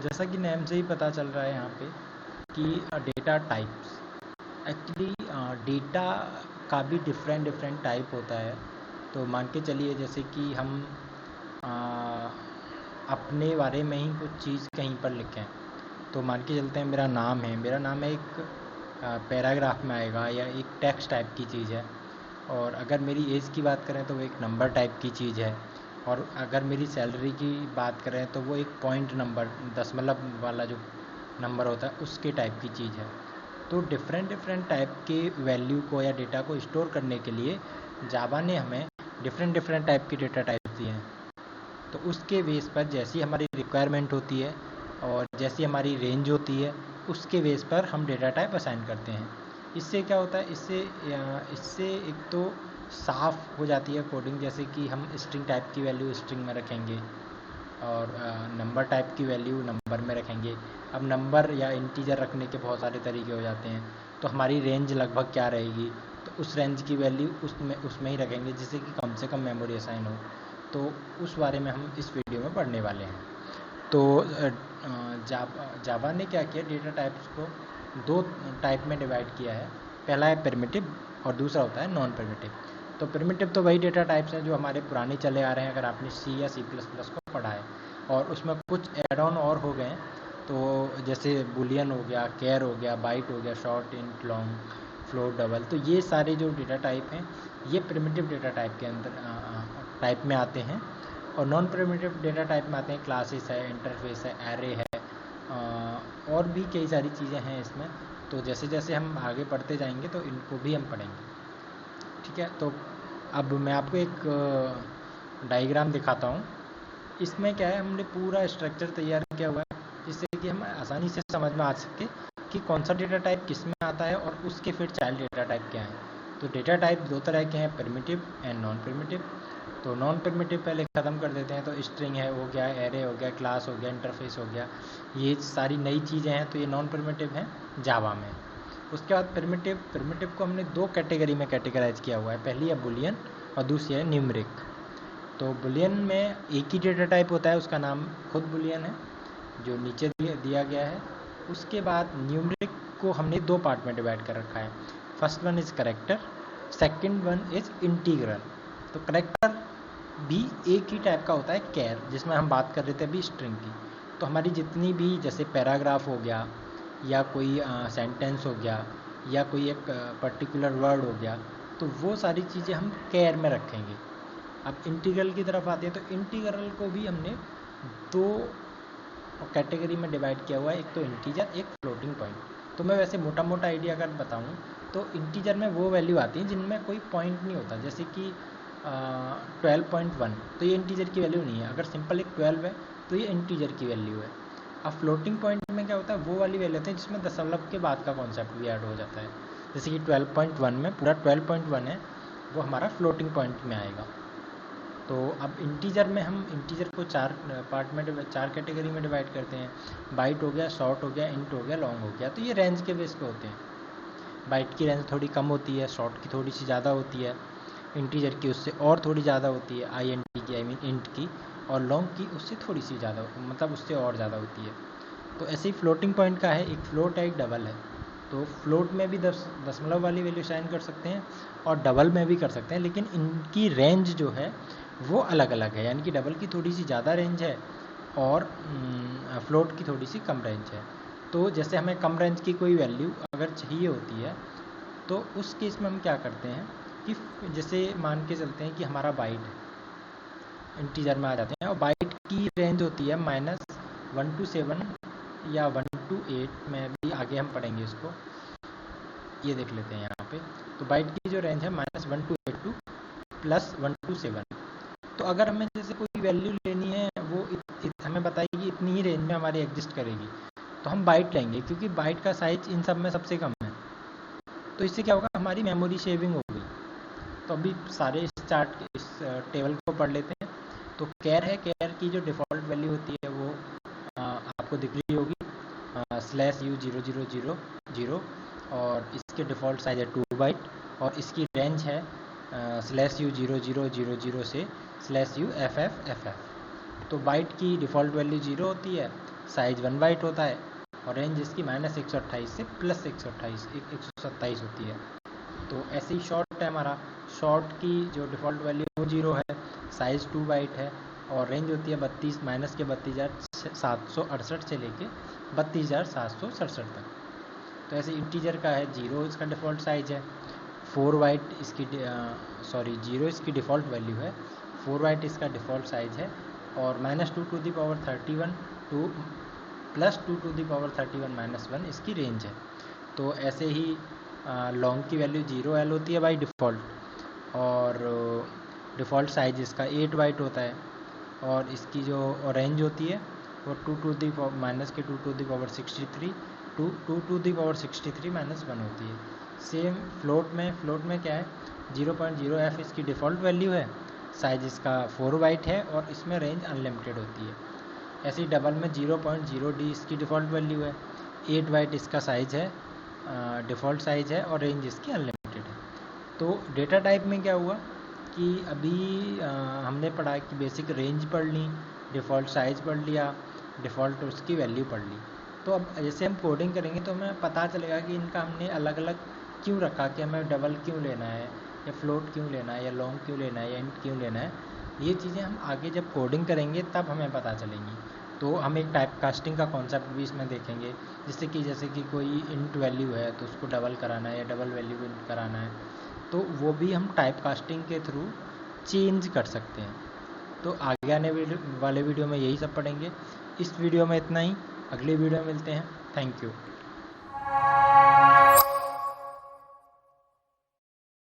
जैसा कि नेम से ही पता चल रहा है यहाँ पे कि डेटा टाइप्स, एक्चुअली डेटा का भी डिफरेंट टाइप होता है। तो मान के चलिए जैसे कि हम अपने बारे में ही कुछ चीज़ कहीं पर लिखें, तो मान के चलते हैं मेरा नाम है एक पैराग्राफ में आएगा या एक टेक्स्ट टाइप की चीज़ है। और अगर मेरी एज की बात करें तो वो एक नंबर टाइप की चीज़ है। और अगर मेरी सैलरी की बात करें तो वो एक पॉइंट नंबर, दशमलव वाला जो नंबर होता है उसके टाइप की चीज़ है। तो डिफरेंट टाइप के वैल्यू को या डेटा को स्टोर करने के लिए जावा ने हमें डिफरेंट टाइप के डेटा टाइप दिए हैं। तो उसके बेस पर जैसी हमारी रिक्वायरमेंट होती है और जैसी हमारी रेंज होती है उसके बेस पर हम डेटा टाइप असाइन करते हैं। इससे क्या होता है, इससे एक तो साफ़ हो जाती है कोडिंग, जैसे कि हम स्ट्रिंग टाइप की वैल्यू स्ट्रिंग में रखेंगे और नंबर टाइप की वैल्यू नंबर में रखेंगे। अब नंबर या इंटीजर रखने के बहुत सारे तरीके हो जाते हैं, तो हमारी रेंज लगभग क्या रहेगी, तो उस रेंज की वैल्यू उसमें ही रखेंगे जिससे कि कम से कम मेमोरी असाइन हो। तो उस बारे में हम इस वीडियो में पढ़ने वाले हैं। तो जावा ने क्या किया, डेटा टाइप्स को दो टाइप में डिवाइड किया है। पहला है प्रिमिटिव और दूसरा होता है नॉन प्रिमिटिव। तो प्रिमिटिव तो वही डेटा टाइप्स हैं जो हमारे पुराने चले आ रहे हैं, अगर आपने सी या C++ को पढ़ा है। और उसमें कुछ एड ऑन और हो गए हैं, तो जैसे बुलियन हो गया, कैर हो गया, बाइट हो गया, short, int, long, float, double. तो ये सारे जो डेटा टाइप हैं ये प्रिमिटिव डेटा टाइप के अंदर टाइप में आते हैं। और नॉन प्रिमिटिव डेटा टाइप में आते हैं क्लासेस है, इंटरफेस है, एरे है, और भी कई सारी चीज़ें हैं इसमें। तो जैसे जैसे हम आगे पढ़ते जाएंगे तो इनको भी हम पढ़ेंगे, ठीक है। तो अब मैं आपको एक डायग्राम दिखाता हूँ। इसमें क्या है, हमने पूरा स्ट्रक्चर तैयार किया हुआ है जिससे कि हम आसानी से समझ में आ सके कि कौन सा डेटा टाइप किस में आता है और उसके फिर चाइल्ड डेटा टाइप क्या है। तो डेटा टाइप दो तरह के हैं, प्रिमिटिव एंड नॉन प्रिमिटिव। तो नॉन प्रिमिटिव पहले ख़त्म कर देते हैं। तो स्ट्रिंग है हो गया, एरे हो गया, क्लास हो गया, इंटरफेस हो गया, ये सारी नई चीज़ें हैं, तो ये नॉन प्रिमिटिव हैं जावा में। उसके बाद प्रिमिटिव को हमने दो कैटेगरी में कैटेगराइज किया हुआ है। पहली है बुलियन और दूसरी है न्यूमरिक। तो बुलियन में एक ही डेटा टाइप होता है, उसका नाम खुद बुलियन है जो नीचे दिया गया है। उसके बाद न्यूमरिक को हमने दो पार्ट में डिवाइड कर रखा है। First one is character, second one is integral. तो करेक्टर भी एक ही टाइप का होता है, कैर, जिसमें हम बात कर रहे थे अभी स्ट्रिंग की। तो हमारी जितनी भी जैसे पैराग्राफ हो गया या कोई सेंटेंस हो गया या कोई एक पर्टिकुलर वर्ड हो गया, तो वो सारी चीज़ें हम कैर में रखेंगे। अब इंटीग्रल की तरफ आते हैं, तो इंटीग्रल को भी हमने दो कैटेगरी में डिवाइड किया हुआ है, एक तो इंटीजर, एक फ्लोटिंग पॉइंट। तो मैं वैसे मोटा मोटा आइडिया अगर बताऊं तो इंटीजर में वो वैल्यू आती है जिनमें कोई पॉइंट नहीं होता, जैसे कि 12.1, तो ये इंटीजर की वैल्यू नहीं है। अगर सिंपल एक 12 है तो ये इंटीजर की वैल्यू है। अब फ्लोटिंग पॉइंट में क्या होता है, वो वाली वैल्यू होती है जिसमें दशमलव के बाद का कॉन्सेप्ट भी ऐड हो जाता है। जैसे कि 12.1 में पूरा 12.1 है, वो हमारा फ्लोटिंग पॉइंट में आएगा। तो अब इंटीजर में हम इंटीजर को चार पार्ट में चार कैटेगरी में डिवाइड करते हैं। बाइट हो गया, शॉर्ट हो गया, इंट हो गया, लॉन्ग हो गया। तो ये रेंज के बेस पे होते हैं। बाइट की रेंज थोड़ी कम होती है, शॉर्ट की थोड़ी सी ज़्यादा होती है, इंटीजर की उससे और थोड़ी ज़्यादा होती है, INT की, आई मीन इंट की, और लॉन्ग की उससे थोड़ी सी ज़्यादा, मतलब उससे और ज़्यादा होती है। तो ऐसे ही फ्लोटिंग पॉइंट का है, एक फ्लोट है, एक डबल है। तो फ्लोट में भी दशमलव वाली वैल्यू साइन कर सकते हैं और डबल में भी कर सकते हैं, लेकिन इनकी रेंज जो है वो अलग अलग है। यानी कि डबल की थोड़ी सी ज़्यादा रेंज है और फ्लोट की थोड़ी सी कम रेंज है। तो जैसे हमें कम रेंज की कोई वैल्यू अगर चाहिए होती है तो उस केस में हम क्या करते हैं कि जैसे मान के चलते हैं कि हमारा बाइट है, इंटीजर में आ जाते हैं, और बाइट की रेंज होती है -1 to 7 या 1 to 8 में भी आगे हम पढ़ेंगे इसको, ये देख लेते हैं यहाँ पे। तो बाइट की जो रेंज है -1 to 8 to +1 to 7। तो अगर हमें जैसे कोई वैल्यू लेनी है वो हमें बताइए इतनी ही रेंज में हमारी एग्जिस्ट करेगी, तो हम बाइट लेंगे क्योंकि बाइट का साइज इन सब में सबसे कम है। तो इससे क्या होगा, हमारी मेमोरी शेविंग होगी। तो अभी सारे इस टेबल को पढ़ लेते हैं। तो कैर है, कैर की जो डिफ़ॉल्ट वैल्यू होती है वो आपको दिख रही होगी, /u0000, और इसके डिफ़ॉल्ट साइज है 2 बाइट, और इसकी रेंज है /u0000 से /uFFFF। तो बाइट की डिफ़ॉल्ट वैल्यू 0 होती है, साइज 1 बाइट होता है और रेंज इसकी -128 से +128 127 होती है। तो ऐसे ही शॉर्ट है हमारा, शॉर्ट की जो डिफ़ॉल्ट वैल्यू वो 0 है, साइज़ 2 बाइट है और रेंज होती है 32 के 32,768 से लेके 32,767 तक। तो ऐसे इंटीजर का है 0 इसका डिफ़ॉल्ट साइज़ है, 4 बाइट इसकी 0 इसकी डिफ़ॉल्ट वैल्यू है, 4 बाइट इसका डिफ़ॉल्ट साइज़ है और -2 to the power 31 to +2 to the power 31 -1 इसकी रेंज है। तो ऐसे ही लॉन्ग की वैल्यू 0L होती है बाई डिफ़ॉल्ट और डिफ़ॉल्ट साइज इसका 8 बाइट होता है और इसकी जो रेंज होती है वो 2 to the -2 to the power 63 2 to the power 63 -1 होती है। सेम फ्लोट में क्या है 0.0F इसकी डिफ़ॉल्ट वैल्यू है, साइज इसका 4 बाइट है और इसमें रेंज अनलिमिटेड होती है। ऐसे ही डबल में 0.0D इसकी डिफ़ॉल्ट वैल्यू है, 8 बाइट इसका साइज़ है, डिफ़ॉल्ट साइज़ है और रेंज इसकी अनलिमिटेड है। तो डेटा टाइप में क्या हुआ कि अभी हमने पढ़ा कि बेसिक रेंज पढ़ ली, डिफ़ॉल्ट साइज़ पढ़ लिया, डिफ़ॉल्ट उसकी वैल्यू पढ़ ली। तो अब जैसे हम कोडिंग करेंगे तो हमें पता चलेगा कि इनका हमने अलग अलग क्यों रखा, कि हमें डबल क्यों लेना है या फ्लोट क्यों लेना है या लॉन्ग क्यों लेना है या इंट क्यों लेना है। ये चीज़ें हम आगे जब कोडिंग करेंगे तब हमें पता चलेंगी। तो हम एक टाइप कास्टिंग का कॉन्सेप्ट भी इसमें देखेंगे, जैसे कि कोई इंट वैल्यू है तो उसको डबल कराना है या डबल वैल्यू को इंट कराना है, तो वो भी हम टाइप कास्टिंग के थ्रू चेंज कर सकते हैं। तो आगे आने वाले वीडियो में यही सब पढ़ेंगे। इस वीडियो में इतना ही, अगली वीडियो में मिलते हैं। Thank you.